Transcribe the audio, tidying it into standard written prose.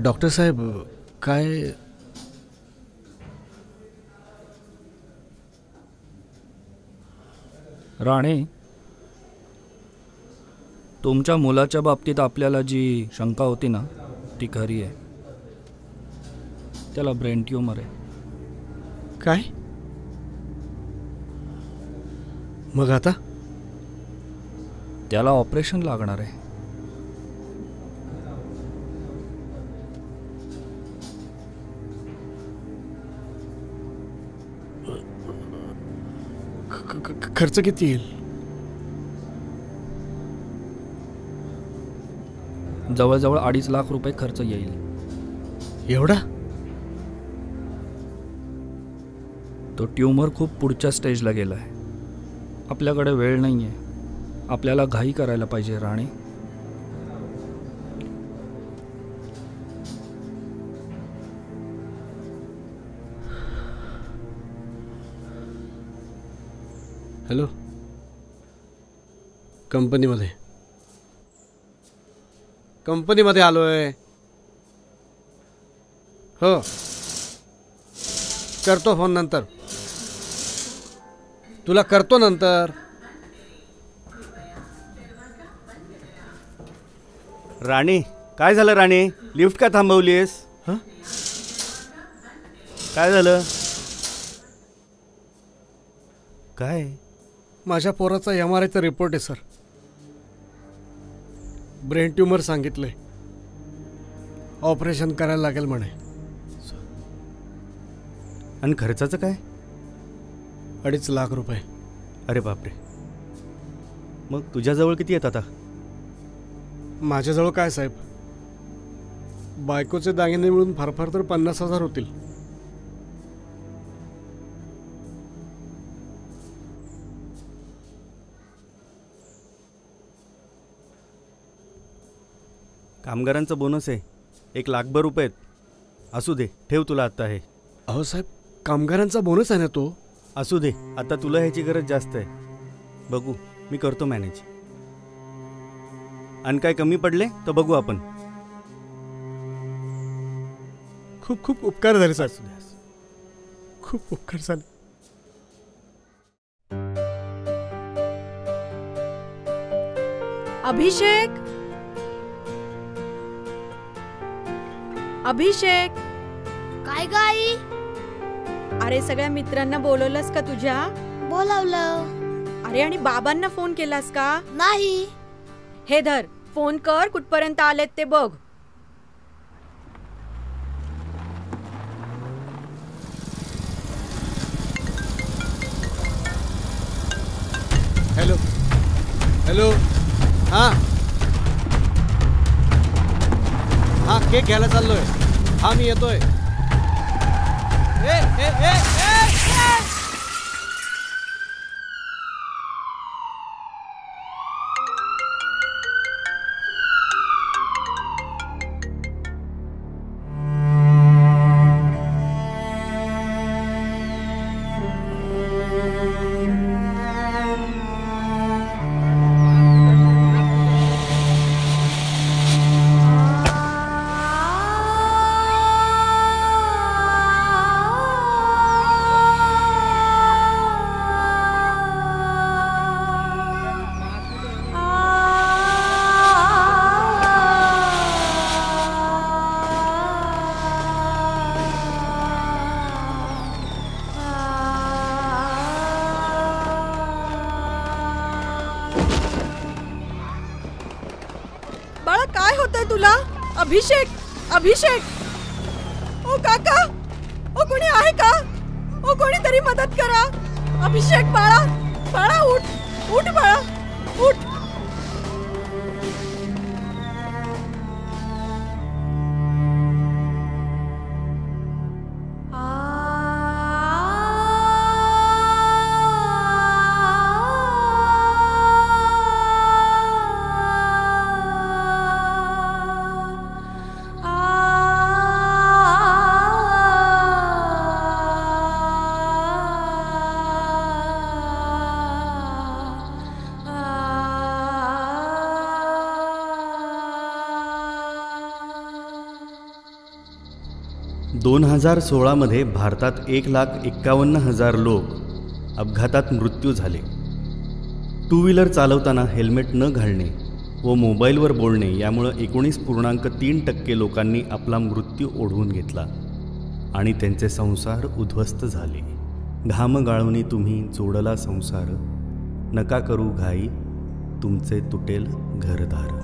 Doctor साहेब काय राणे, तुमच्या मुलाच्या बाबतीत आपल्याला जी शंका होती ना ती खरी आहे. त्याला ब्रेन ट्यूमर आहे. काय मग आता? त्याला ऑपरेशन लागणार आहे. खर्च किती येईल? जवळजवळ 2.5 लाख रुपये खर्च येईल. एवढा? तो ट्यूमर खूप पुढच्या स्टेजला गेला आहे. आपल्याकडे वेळ नाही आहे. आपल्याला घाई करायला पाहिजे राणे. हॅलो, कंपनीमध्ये आलोय. हो, करतो फोन नंतर. तुला करतो नंतर. राणे, काय झालं राणे? लिफ्ट का थांबवलीस? हां, काय झालं? काय? माझ्या पोराचा MRIचा रिपोर्ट आहे सर. ब्रेन ट्यूमर सांगितलंय. ऑपरेशन करायला लागेल म्हणे. आणि खर्चाचं काय? 2.5 लाख रुपये. अरे बापरे. मग तुझ्याजवळ किती येत आता? माझ्याजवळ काय साहेब, बायकोचे दागिने मिळून फार फार तर 50,000 होतील. कामगारांचं बोनस आहे, 1 लाखभर रुपये. असू दे, ठेव तुला आत्ता हे. अहो साहेब, कामगारांचा बोनस आहे ना तो. असू दे, आता तुला ह्याची गरज जास्त आहे. बघू, मी करतो मॅनेज. आणि काय कमी पडले तर बघू आपण. खूप खूप उपकार झाले साहेब. खूप उपकार झाले. अभिषेक, अभिषेक. काय गाई? अरे सगळ्या मित्रांना बोलवलंस का तुझ्या? बोलावलं. अरे आणि बाबांना फोन केलास का? नाही. हे धर, फोन कर. कुठपर्यंत आलेत ते बघ. Hello hello. हां हां, केक घ्यायला चाललोय. हां, मी येतोय. ए ए ए ए तुला? अभिषेक, अभिषेक. ओ काका, ओ कोणी आहे का? ओ कोणीतरी मदत करा. अभिषेक बाळा, बाळा उठ, उठ बाळा, उठ. 2016 भारतात 1,51,000 लोक अपघातात मृत्यू झाले. टू व्हीलर चालवताना हेल्मेट न घालणे व मोबाईलवर बोलणे यामुळं 19.3% लोकांनी आपला मृत्यू ओढवून घेतला आणि त्यांचे संसार उद्ध्वस्त झाले. घाम गाळूनी तुम्ही जोडला संसार, नका करू घाई, तुमचे तुटेल घरदार.